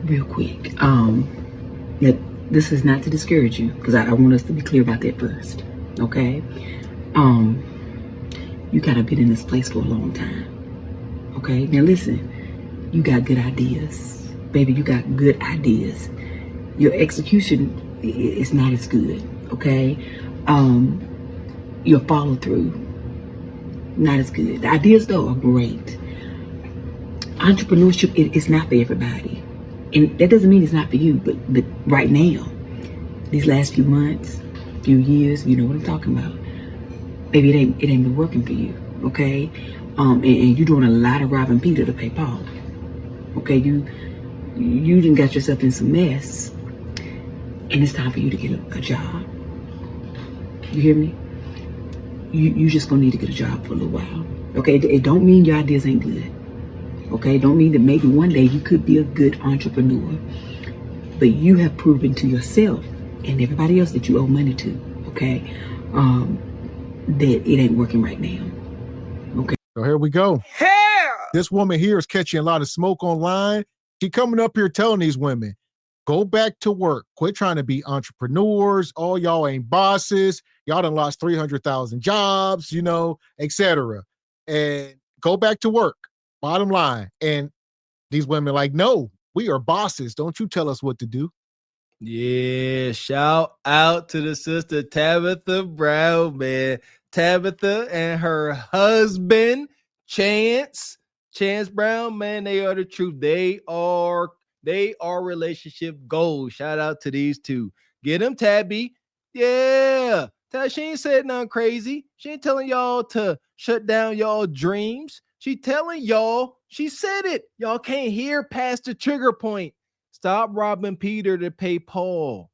real quick. This is not to discourage you, because I want us to be clear about that first. Okay? You gotta been in this place for a long time. Okay? Now listen, you got good ideas. Baby, you got good ideas. Your execution is not as good. Okay? Your follow through, not as good. The ideas though are great. Entrepreneurship is not for everybody. And that doesn't mean it's not for you, but right now, these last few months, few years, you know what I'm talking about. Baby, it ain't been working for you, okay? And you're doing a lot of robbing Peter to pay Paul. Okay, you done got yourself in some mess, and it's time for you to get a job. You hear me? You just gonna need to get a job for a little while. Okay, it don't mean your ideas ain't good. Okay, don't mean that maybe one day you could be a good entrepreneur, but you have proven to yourself and everybody else that you owe money to, okay, that it ain't working right now. Okay. So here we go. This woman here is catching a lot of smoke online. She coming up here telling these women, go back to work. Quit trying to be entrepreneurs. All y'all ain't bosses. Y'all done lost 300,000 jobs, you know, etc. And go back to work. Bottom line. And these women like, no, we are bosses. Don't you tell us what to do. Yeah, shout out to the sister Tabitha Brown, man. Tabitha and her husband, Chance Brown, man, they are the truth. They are relationship goals. Shout out to these two. Get them, Tabby. Yeah. She ain't said nothing crazy. She ain't telling y'all to shut down y'all dreams. She telling y'all, she said it. Y'all can't hear past the trigger point. Stop robbing Peter to pay Paul.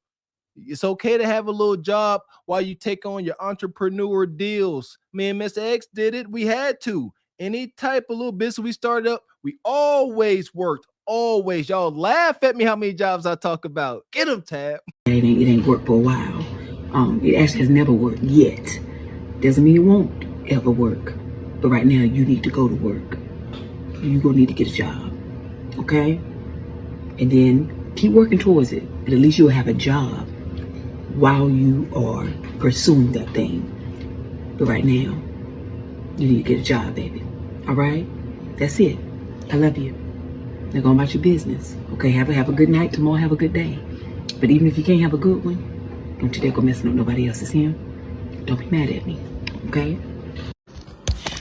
It's okay to have a little job while you take on your entrepreneur deals. Me and Mr. X did it. We had to. Any type of little business we started up, we always worked. Always. Y'all laugh at me how many jobs I talk about. Get them, Tab. It ain't worked for a while. It actually has never worked yet. Doesn't mean it won't ever work. But right now, you need to go to work. You're going to need to get a job. Okay? And then keep working towards it. But at least you'll have a job while you are pursuing that thing. But right now, you need to get a job, baby. All right? That's it. I love you. Now go about your business. Okay? Have a good night. Tomorrow, have a good day. But even if you can't have a good one, don't you dare go messing up nobody else's him. Don't be mad at me. Okay?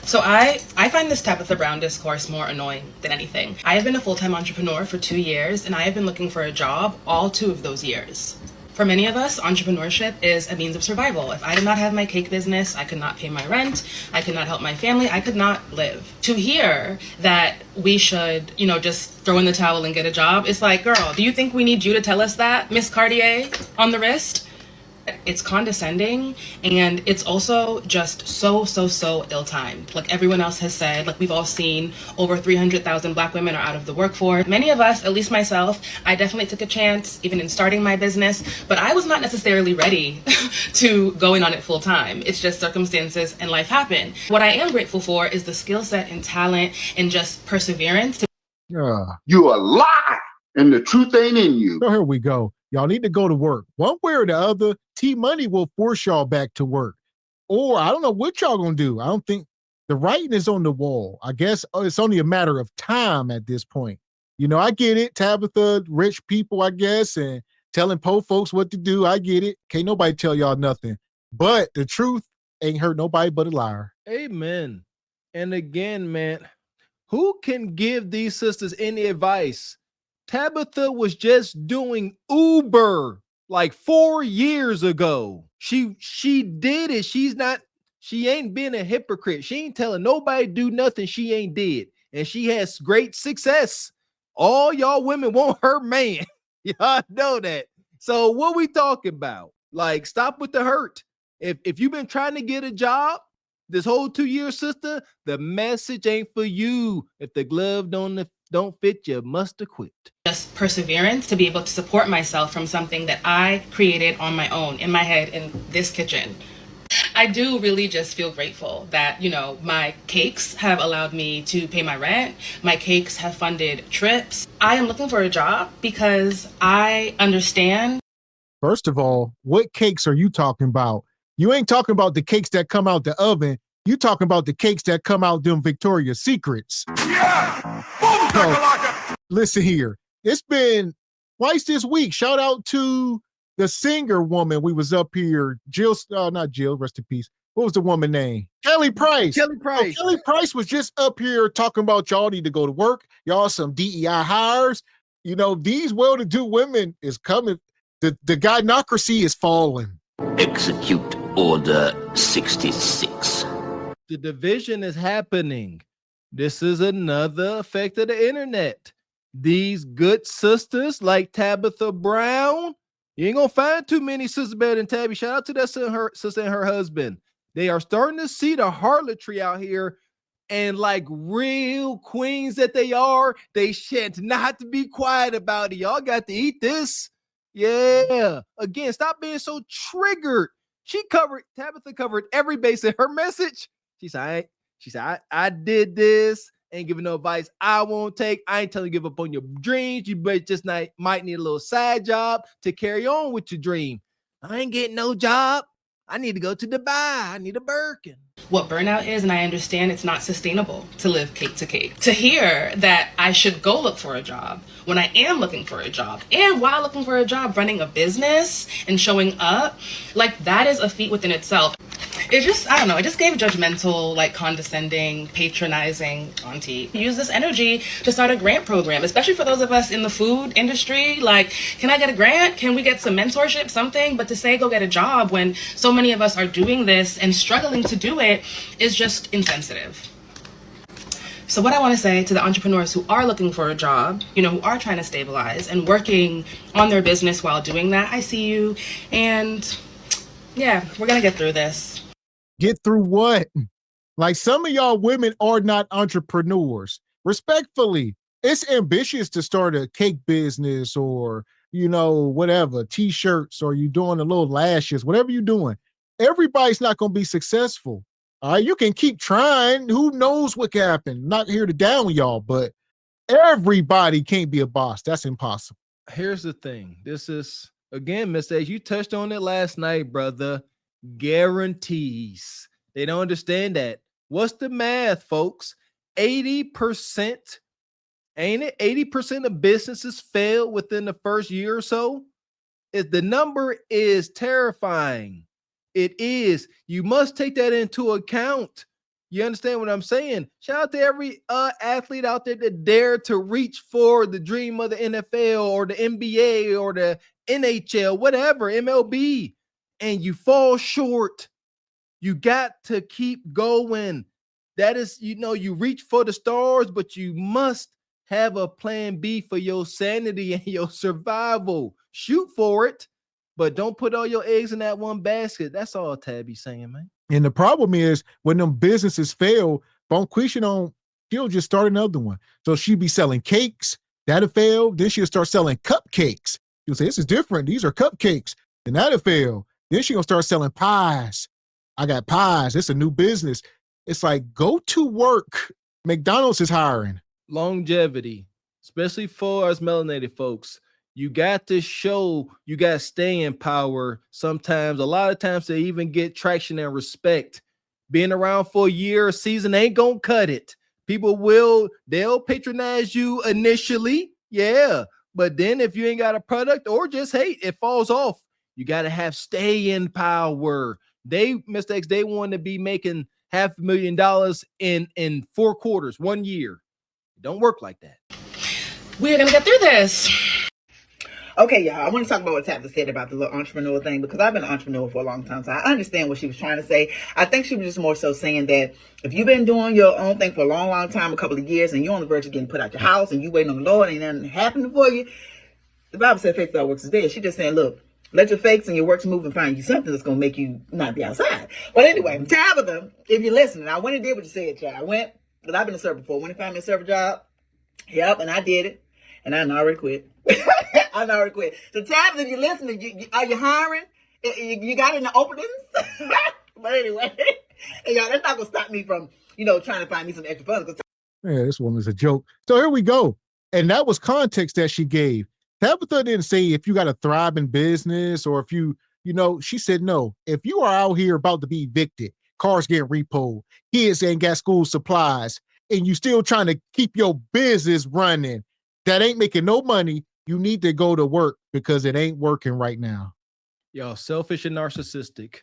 So I find this Tabitha Brown discourse more annoying than anything. I have been a full-time entrepreneur for 2 years, and I have been looking for a job all 2 of those years. For many of us, entrepreneurship is a means of survival. If I did not have my cake business, I could not pay my rent, I could not help my family, I could not live. To hear that we should, just throw in the towel and get a job, it's like, girl, do you think we need you to tell us that, Miss Cartier on the wrist? It's condescending, and it's also just so ill-timed. Like everyone else has said, like we've all seen, over 300,000 Black women are out of the workforce. Many of us, at least myself, I definitely took a chance even in starting my business, but I was not necessarily ready to go in on it full time. It's just circumstances and life happen. What I am grateful for is the skill set and talent and just perseverance. You a lie, and the truth ain't in you. So here we go. Y'all need to go to work. One way or the other, T-Money will force y'all back to work. Or I don't know what y'all gonna do. I don't think the writing is on the wall. I guess it's only a matter of time at this point. I get it, Tabitha, rich people, I guess, and telling poor folks what to do. I get it. Can't nobody tell y'all nothing. But the truth ain't hurt nobody but a liar. Amen. And again, man, who can give these sisters any advice? Tabitha was just doing Uber like 4 years ago. She did it. She ain't been a hypocrite. She ain't telling nobody do nothing she ain't did. And she has great success. All y'all women want her man. Y'all know that. So what we talking about? Like, stop with the hurt. If you've been trying to get a job this whole 2 years, sister, the message ain't for you. If the glove don't fit, you must have quit. Just perseverance to be able to support myself from something that I created on my own, in my head, in this kitchen. I do really just feel grateful that, my cakes have allowed me to pay my rent. My cakes have funded trips. I am looking for a job because I understand. First of all, what cakes are you talking about? You ain't talking about the cakes that come out the oven. You talking about the cakes that come out them Victoria's Secrets. Yeah! So, listen here. It's been twice this week. Shout out to the singer woman. We was up here. Jill, not Jill, rest in peace. What was the woman name? Kelly Price. Kelly Price. So Kelly Price was just up here talking about y'all need to go to work. Y'all some DEI hires. These well-to-do women is coming. The gynocracy is falling. Execute Order 66. The division is happening. This is another effect of the internet. These good sisters like Tabitha Brown, you ain't gonna find too many sisters better than Tabby. Shout out to that sister and her husband. They are starting to see the harlotry out here, and like real queens that they are, they shan't not to be quiet about it. Y'all got to eat this. Yeah. Again, stop being so triggered. Tabitha covered every base in her message. She said, I did this, ain't giving no advice I won't take. I ain't telling you to give up on your dreams. You might need a little side job to carry on with your dream. I ain't getting no job. I need to go to Dubai. I need a Birkin. What burnout is, and I understand it's not sustainable to live cake to cake. To hear that I should go look for a job when I am looking for a job, and while looking for a job, running a business and showing up, like that is a feat within itself. It just, I don't know, it just gave judgmental, like condescending, patronizing auntie. Use this energy to start a grant program, especially for those of us in the food industry. Like, can I get a grant? Can we get some mentorship, something? But to say go get a job when so many of us are doing this and struggling to do it is just insensitive. So what I want to say to the entrepreneurs who are looking for a job, who are trying to stabilize and working on their business while doing that, I see you. And yeah, we're going to get through this. Get through what? Like, some of y'all women are not entrepreneurs. Respectfully, it's ambitious to start a cake business or, whatever, t-shirts, or you doing a little lashes, whatever you're doing. Everybody's not going to be successful. All right, you can keep trying. Who knows what can happen? Not here to down y'all, but everybody can't be a boss. That's impossible. Here's the thing. This is, again, Miss A, you touched on it last night, brother. Guarantees. They don't understand that. What's the math, folks? 80%, ain't it? 80% of businesses fail within the first year or so. The number is terrifying. It is. You must take that into account. You understand what I'm saying? Shout out to every athlete out there that dare to reach for the dream of the NFL or the NBA or the NHL, whatever, MLB. And you fall short. You got to keep going. That is, you reach for the stars, but you must have a plan B for your sanity and your survival. Shoot for it, but don't put all your eggs in that one basket. That's all Tabby's saying, man. And the problem is when them businesses fail, Bonquisha she'll just start another one. So she'll be selling cakes. That'll fail. Then she'll start selling cupcakes. You'll say, this is different. These are cupcakes. Then that'll fail. Then she's going to start selling pies. I got pies. It's a new business. It's like, go to work. McDonald's is hiring. Longevity, especially for us melanated folks. You got to show you got staying power. Sometimes, a lot of times, they even get traction and respect. Being around for a year, a season ain't going to cut it. People they'll patronize you initially. Yeah. But then if you ain't got a product or just hate, it falls off. You got to have staying power. They want to be making $500,000 in 4 quarters, 1 year. It don't work like that. We're going to get through this. Okay, y'all, I want to talk about what Tabitha said about the little entrepreneur thing, because I've been an entrepreneur for a long time, so I understand what she was trying to say. I think she was just more so saying that if you've been doing your own thing for a long, long time, a couple of years, and you're on the verge of getting put out your house, and you waiting on the Lord, and nothing happening for you, the Bible said faith without works is dead. She just saying, look, let your fakes and your works move and find you something that's going to make you not be outside. But anyway, Tabitha, if you're listening, I went and did what you said, child. I went, because I've been a server before. Went and found me a server job. Yep, and I did it. And I already quit. I already quit. So Tabitha, if you're listening, are you hiring? You got any openings? But anyway, and y'all, that's not gonna stop me from, trying to find me some extra funds. Yeah, this woman's a joke. So here we go. And that was context that she gave. Tabitha didn't say if you got a thriving business or if she said no. If you are out here about to be evicted, cars getting repoed, kids ain't got school supplies, and you still trying to keep your business running, that ain't making no money, you need to go to work because it ain't working right now. Y'all selfish and narcissistic.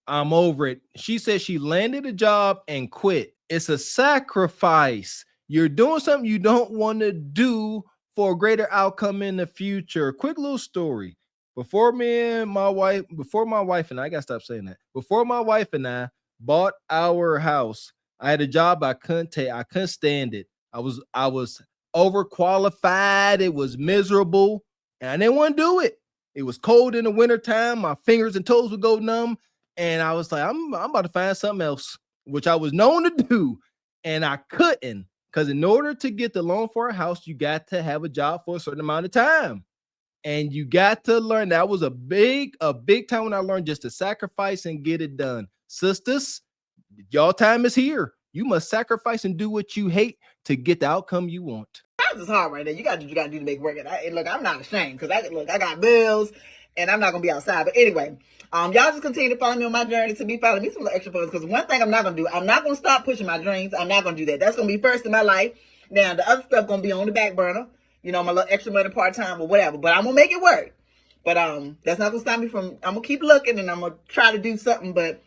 I'm over it. She said she landed a job and quit. It's a sacrifice. You're doing something you don't want to do for a greater outcome in the future. Quick little story. Before my wife and I gotta stop saying that. Before my wife and I bought our house, I had a job I couldn't take. I couldn't stand it. I was overqualified. It was miserable, and I didn't want to do it. It was cold in the wintertime. My fingers and toes would go numb. And I was like, I'm about to find something else, which I was known to do. And I couldn't, because in order to get the loan for a house, you got to have a job for a certain amount of time. And you got to learn. That was a big time when I learned just to sacrifice and get it done. Sisters, y'all time is here. You must sacrifice and do what you hate to get the outcome you want. This is hard right now. You got to do to make it work. And look, I'm not ashamed because I got bills and I'm not going to be outside. But anyway, y'all just continue to follow me on my journey to be following me some extra funds, because one thing I'm not going to do, I'm not going to stop pushing my dreams. I'm not going to do that. That's going to be first in my life. Now, the other stuff going to be on the back burner, my little extra money part-time or whatever, but I'm going to make it work. But that's not going to stop me from, I'm going to keep looking and I'm going to try to do something, but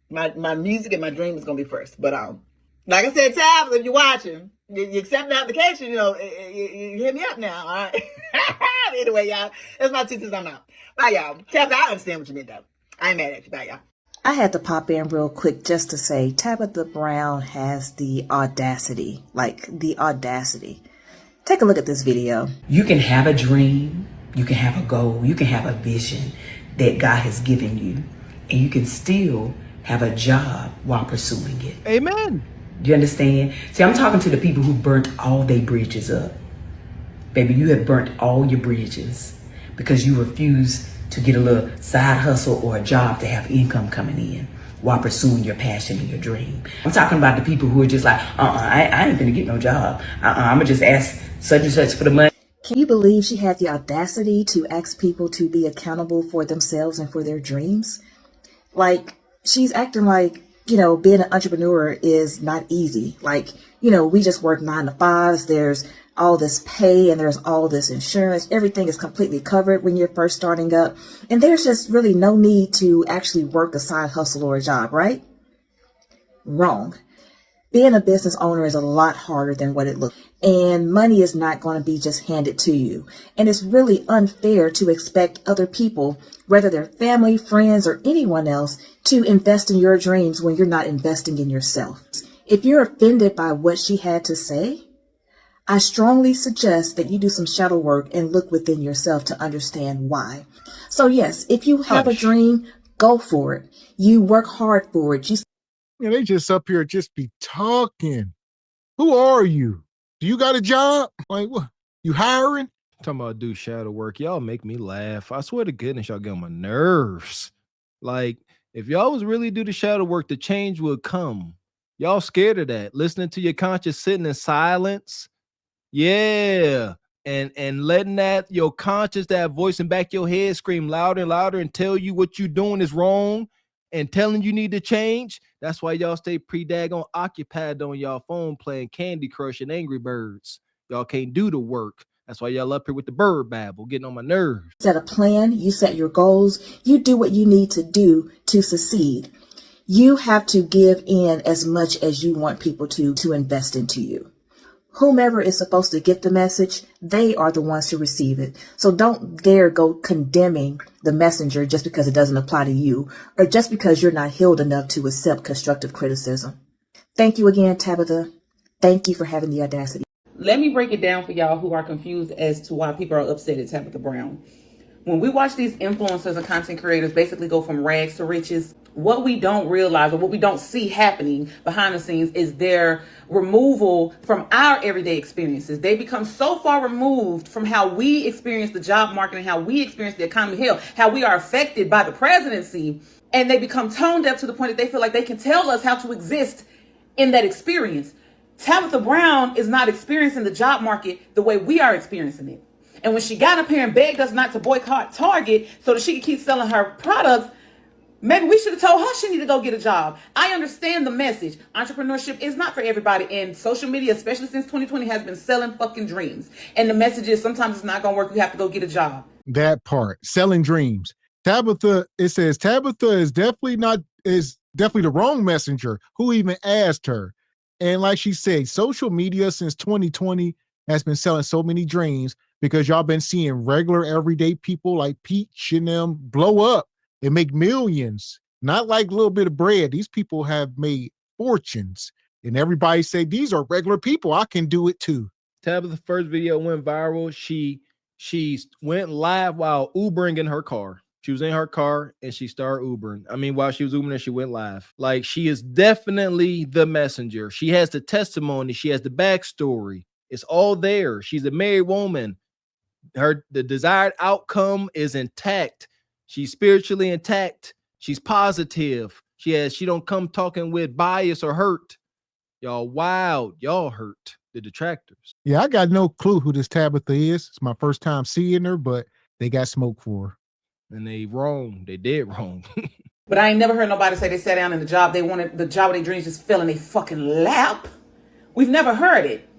my music and my dream is going to be first. But like I said, Tab, if you're watching, you accept the application, you hit me up now, all right? Anyway, y'all, that's my 2 cents. I'm out. Bye, y'all. Tab, I understand what you meant, though. I ain't mad at you. Bye, y'all. I had to pop in real quick just to say Tabitha Brown has the audacity, Take a look at this video. You can have a dream, you can have a goal, you can have a vision that God has given you, and you can still have a job while pursuing it. Amen. You understand? See, I'm talking to the people who burnt all their bridges up. Baby, you have burnt all your bridges because you refuse to get a little side hustle or a job to have income coming in while pursuing your passion and your dream. I'm talking about the people who are just like, I ain't gonna get no job. I'm gonna just ask such and such for the money. Can you believe she had the audacity to ask people to be accountable for themselves and for their dreams? Like, she's acting like, being an entrepreneur is not easy. Like, we just work 9 to 5s. There's all this pay and there's all this insurance. Everything is completely covered when you're first starting up. And there's just really no need to actually work a side hustle or a job, right? Wrong. Being a business owner is a lot harder than what it looks. And money is not going to be just handed to you. And it's really unfair to expect other people, whether they're family, friends, or anyone else, to invest in your dreams when you're not investing in yourself. If you're offended by what she had to say, I strongly suggest that you do some shadow work and look within yourself to understand why. So yes, if you have a dream, go for it. You work hard for it. They just up here just be talking. Who are you? Do you got a job? Like, what? You hiring? Talking about do shadow work. Y'all make me laugh. I swear to goodness, y'all get on my nerves. Like, if y'all was really do the shadow work, the change would come. Y'all scared of that. Listening to your conscience sitting in silence. Yeah. And letting that, your conscience, that voice in back your head scream louder and louder and tell you what you're doing is wrong and telling you need to change. That's why y'all stay pre-daggone occupied on y'all phone playing Candy Crush and Angry Birds. Y'all can't do the work. That's why y'all up here with the bird babble, getting on my nerves. Set a plan, you set your goals, you do what you need to do to succeed. You have to give in as much as you want people to invest into you. Whomever is supposed to get the message, they are the ones to receive it. So don't dare go condemning the messenger just because it doesn't apply to you or just because you're not healed enough to accept constructive criticism. Thank you again, Tabitha. Thank you for having the audacity. Let me break it down for y'all who are confused as to why people are upset at Tabitha Brown. When we watch these influencers and content creators basically go from rags to riches, What we don't realize or what we don't see happening behind the scenes is their removal from our everyday experiences. They become so far removed from how we experience the job market and how we experience the economy, hell, how we are affected by the presidency. And they become tone deaf to the point that they feel like they can tell us how to exist in that experience. Tabitha Brown is not experiencing the job market the way we are experiencing it. And when she got up here and begged us not to boycott Target so that she could keep selling her products, maybe we should have told her she needed to go get a job. I understand the message. Entrepreneurship is not for everybody. And social media, especially since 2020, has been selling fucking dreams. And the message is sometimes it's not going to work. You have to go get a job. That part, selling dreams. Tabitha, it says Tabitha is definitely the wrong messenger. Who even asked her? And like she said, social media since 2020 has been selling so many dreams because y'all been seeing regular everyday people like Peach and them blow up and make millions. Not like a little bit of bread. These people have made fortunes. And everybody say, these are regular people. I can do it too. Tabitha's first video went viral. She went live while Ubering in her car. She was in her car and she started Ubering. I mean, while she was Ubering, she went live. Like, she is definitely the messenger. She has the testimony. She has the backstory. It's all there. She's a married woman. The desired outcome is intact. She's spiritually intact. She's positive. She don't come talking with bias or hurt. Y'all wild. Y'all hurt the detractors. Yeah, I got no clue who this Tabitha is. It's my first time seeing her, but they got smoke for her. And they wrong. They did wrong. But I ain't never heard nobody say they sat down in the job. They wanted the job of their dreams just fell in their fucking lap. We've never heard it.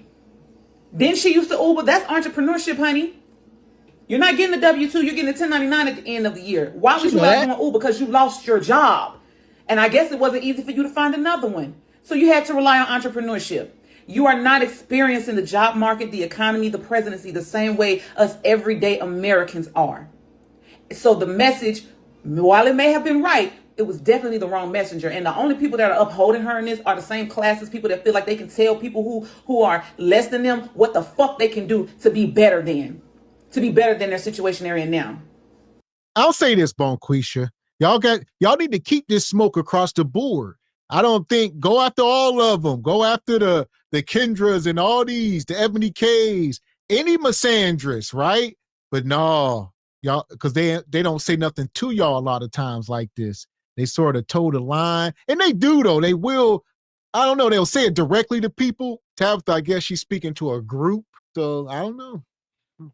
Then she used to Uber. That's entrepreneurship, honey. You're not getting the W-2. You're getting the 1099 at the end of the year. Why would you like doing Uber? Because you lost your job. And I guess it wasn't easy for you to find another one. So you had to rely on entrepreneurship. You are not experiencing the job market, the economy, the presidency the same way us everyday Americans are. So the message, while it may have been right, it was definitely the wrong messenger. And the only people that are upholding her in this are the same classes, people that feel like they can tell people who are less than them what the fuck they can do to be better than their situation they're in now. I'll say this, Bonquisha. Y'all need to keep this smoke across the board. I don't think go after all of them. Go after the Kendras and all these, the Ebony K's, any Massandras, right? But no, y'all, because they don't say nothing to y'all a lot of times like this. They sort of toe the line. And they do, though. They will, I don't know, they'll say it directly to people. Tabitha, I guess she's speaking to a group. So I don't know.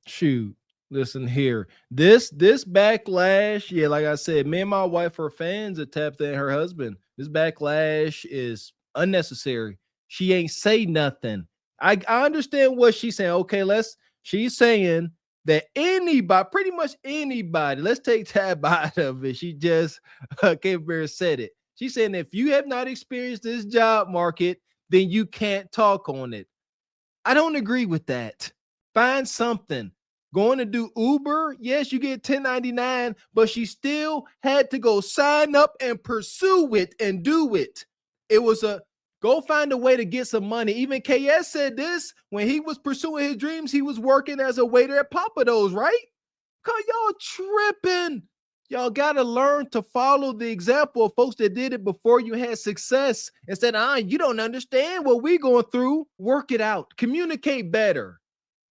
Shoot. Listen here. This backlash, yeah, like I said, me and my wife are fans of Tabitha and her husband. This backlash is unnecessary. She ain't say nothing. I understand what she's saying. Okay, she's saying that anybody, pretty much anybody, let's take Tab out of it. She just came here and said it. She's saying if you have not experienced this job market, then you can't talk on it. I don't agree with that. Find something. Going to do Uber, yes, you get 1099, but she still had to go sign up and pursue it and do it. It was go find a way to get some money. Even KS said this when he was pursuing his dreams, he was working as a waiter at Papados, right? Cause y'all tripping. Y'all got to learn to follow the example of folks that did it before you had success. Instead of, you don't understand what we're going through. Work it out. Communicate better.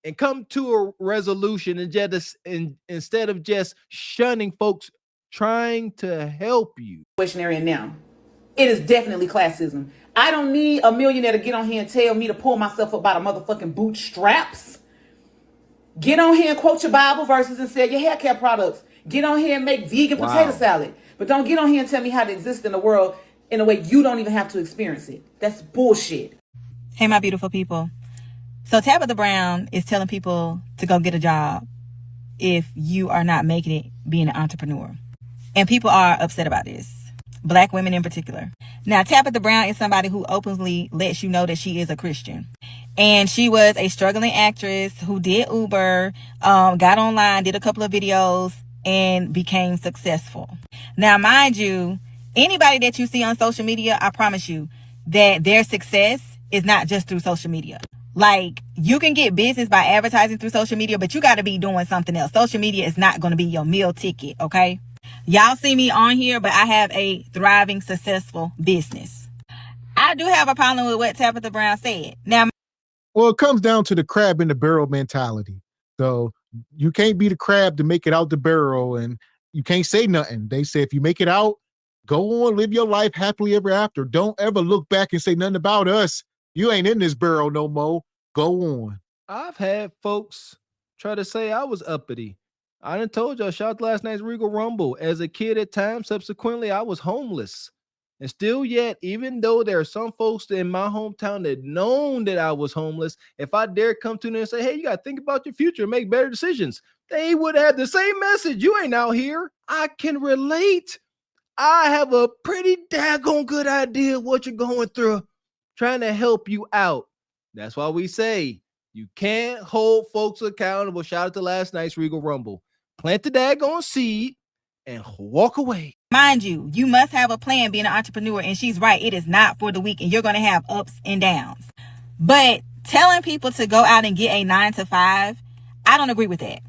And come to a resolution instead of just shunning folks trying to help you. Now, it is definitely classism. I don't need a millionaire to get on here and tell me to pull myself up by the motherfucking bootstraps. Get on here and quote your Bible verses and sell your hair care products. Get on here and make vegan potato salad. But don't get on here and tell me how to exist in the world in a way you don't even have to experience it. That's bullshit. Hey, my beautiful people. So Tabitha Brown is telling people to go get a job if you are not making it being an entrepreneur. And people are upset about this. Black women in particular. Now, Tabitha Brown is somebody who openly lets you know that she is a Christian. And she was a struggling actress who did Uber, got online, did a couple of videos, and became successful. Now, mind you, anybody that you see on social media, I promise you that their success is not just through social media. Like, you can get business by advertising through social media, but you got to be doing something else. Social media is not going to be your meal ticket, okay? Y'all see me on here, but I have a thriving, successful business. I do have a problem with what Tabitha Brown said. Now, well, it comes down to the crab in the barrel mentality. So you can't be the crab to make it out the barrel, and you can't say nothing. They say if you make it out, go on, live your life happily ever after. Don't ever look back and say nothing about us. You ain't in this barrel no more. Go on. I've had folks try to say I was uppity. I done told y'all, shout out to last night's Regal Rumble. As a kid at times, subsequently, I was homeless. And still yet, even though there are some folks in my hometown that known that I was homeless, if I dare come to them and say, hey, you got to think about your future and make better decisions, they would have the same message. You ain't out here. I can relate. I have a pretty daggone good idea of what you're going through, trying to help you out. That's why we say you can't hold folks accountable. Shout out to last night's Regal Rumble. Plant the daggone seed and walk away. mind you, you must have a plan being an entrepreneur. And she's right. It is not for the weak, and you're going to have ups and downs. But telling people to go out and get a 9-to-5, I don't agree with that.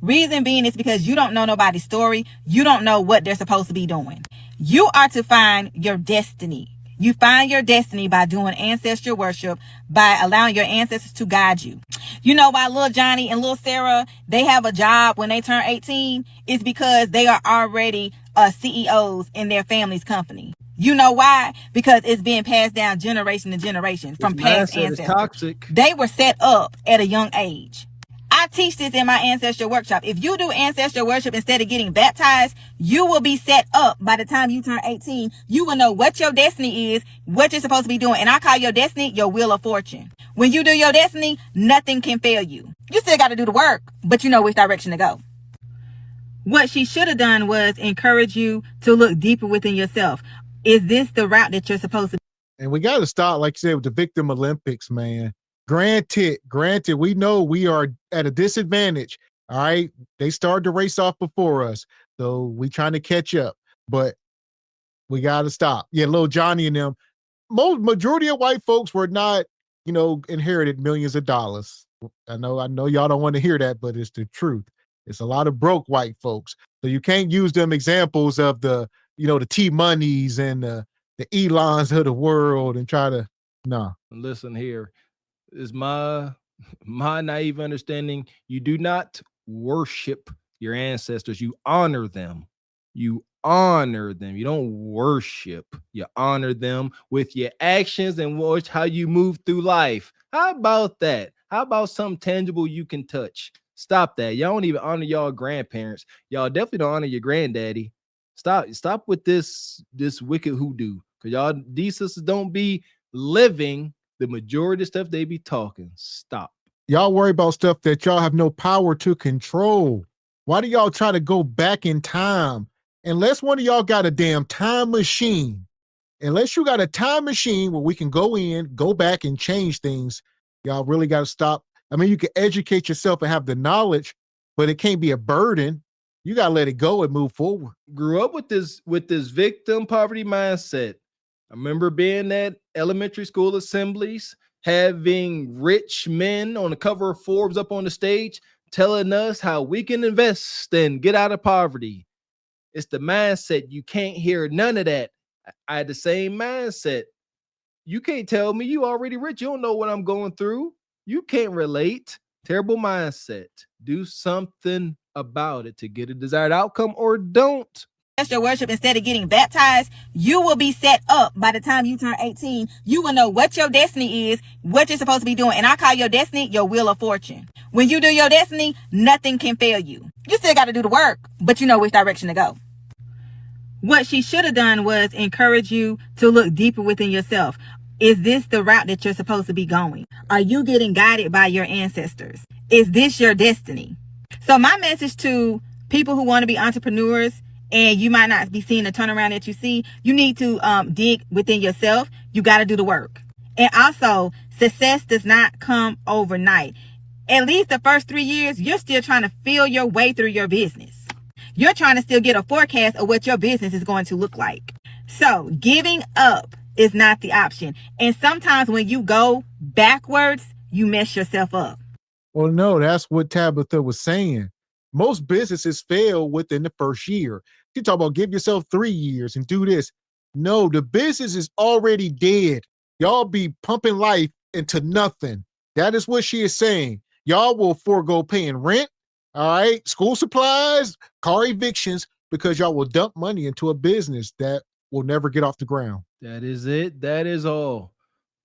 Reason being is because you don't know nobody's story. You don't know what they're supposed to be doing. You are to find your destiny. You find your destiny by doing ancestral worship, by allowing your ancestors to guide you. You know why little Johnny and little Sarah, they have a job when they turn 18? It's because they are already CEOs in their family's company. You know why? Because it's being passed down generation to generation from past ancestors. Toxic. They were set up at a young age. I teach this in my ancestral workshop. If you do ancestral worship instead of getting baptized, you will be set up by the time you turn 18. You will know what your destiny is, what you're supposed to be doing. And I call your destiny your wheel of fortune. When you do your destiny, nothing can fail you. You still got to do the work, but you know which direction to go. What she should have done was encourage you to look deeper within yourself. Is this the route that you're supposed to be? And we got to start, like you said, with the Victim Olympics, man. Granted, we know we are at a disadvantage. All right. They started the race off before us. So we trying to catch up, but we got to stop. Yeah. Little Johnny and them, majority of white folks were not, inherited millions of dollars. I know y'all don't want to hear that, but it's the truth. It's a lot of broke white folks. So you can't use them examples of the T Moneys and the Elons of the world and try to, no. Listen here. Is my naive understanding, you do not worship your ancestors. You honor them. You don't worship. You honor them with your actions and watch how you move through life. How about that? How about something tangible you can touch? Stop that. Y'all don't even honor y'all grandparents. Y'all definitely don't honor your granddaddy. Stop with this wicked hoodoo. Because y'all, these sisters don't be living the majority of stuff they be talking. Stop. Y'all worry about stuff that y'all have no power to control. Why do y'all try to go back in time? Unless one of y'all got a damn time machine. Unless you got a time machine where we can go back and change things, y'all really got to stop. I mean, you can educate yourself and have the knowledge, but it can't be a burden. You got to let it go and move forward. Grew up with this victim poverty mindset. I remember being at elementary school assemblies, having rich men on the cover of Forbes up on the stage telling us how we can invest and get out of poverty. It's the mindset. You can't hear none of that. I had the same mindset. You can't tell me you already rich. You don't know what I'm going through. You can't relate. Terrible mindset. Do something about it to get a desired outcome, or don't. Your worship instead of getting baptized, you will be set up by the time you turn 18. You will know what your destiny is, what you're supposed to be doing. And I call your destiny your wheel of fortune. When you do your destiny, nothing can fail you. You still got to do the work, but you know which direction to go. What she should have done was encourage you to look deeper within yourself. Is this the route that you're supposed to be going? Are you getting guided by your ancestors? Is this your destiny? So my message to people who want to be entrepreneurs, and you might not be seeing the turnaround that you see, you need to dig within yourself. You got to do the work. And also, success does not come overnight. At least the first 3 years, you're still trying to feel your way through your business. You're trying to still get a forecast of what your business is going to look like. So giving up is not the option. And sometimes when you go backwards, you mess yourself up. Well, no, that's what Tabitha was saying. Most businesses fail within the first year. You talk about give yourself 3 years and do this. No, the business is already dead. Y'all be pumping life into nothing. That is what she is saying. Y'all will forego paying rent, all right, school supplies, car evictions, because y'all will dump money into a business that will never get off the ground. That is it. That is all.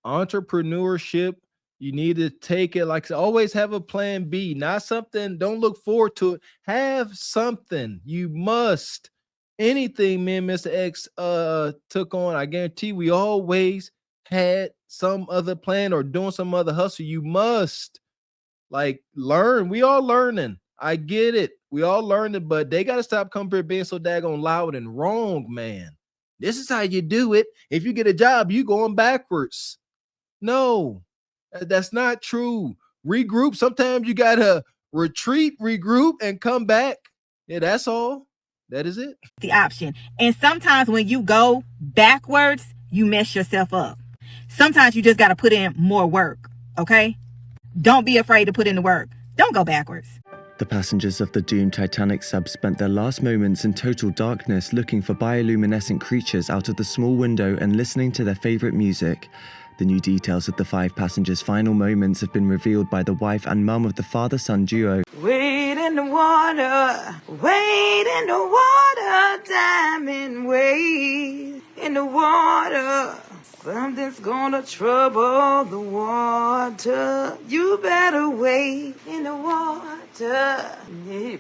Entrepreneurship, you need to take it like always have a plan B, not something, don't look forward to it. Have something. You must. Anything me and Mr. X took on, I guarantee we always had some other plan or doing some other hustle. You must like learn. We all learning. I get it. We all learning, but they got to stop coming here being so daggone loud and wrong, man. This is how you do it. If you get a job, you going backwards. No, that's not true. Regroup. Sometimes you got to retreat, regroup, and come back. Yeah, that's all. That is it. The option. And sometimes when you go backwards, you mess yourself up. Sometimes you just got to put in more work. Okay? Don't be afraid to put in the work. Don't go backwards. The passengers of the doomed Titanic sub spent their last moments in total darkness looking for bioluminescent creatures out of the small window and listening to their favorite music. The new details of the 5 passengers' final moments have been revealed by the wife and mum of the father-son duo. Wade in the water, wade in the water, diamond wade in the water. Something's gonna trouble the water. You better wade in the water. Yeah, man.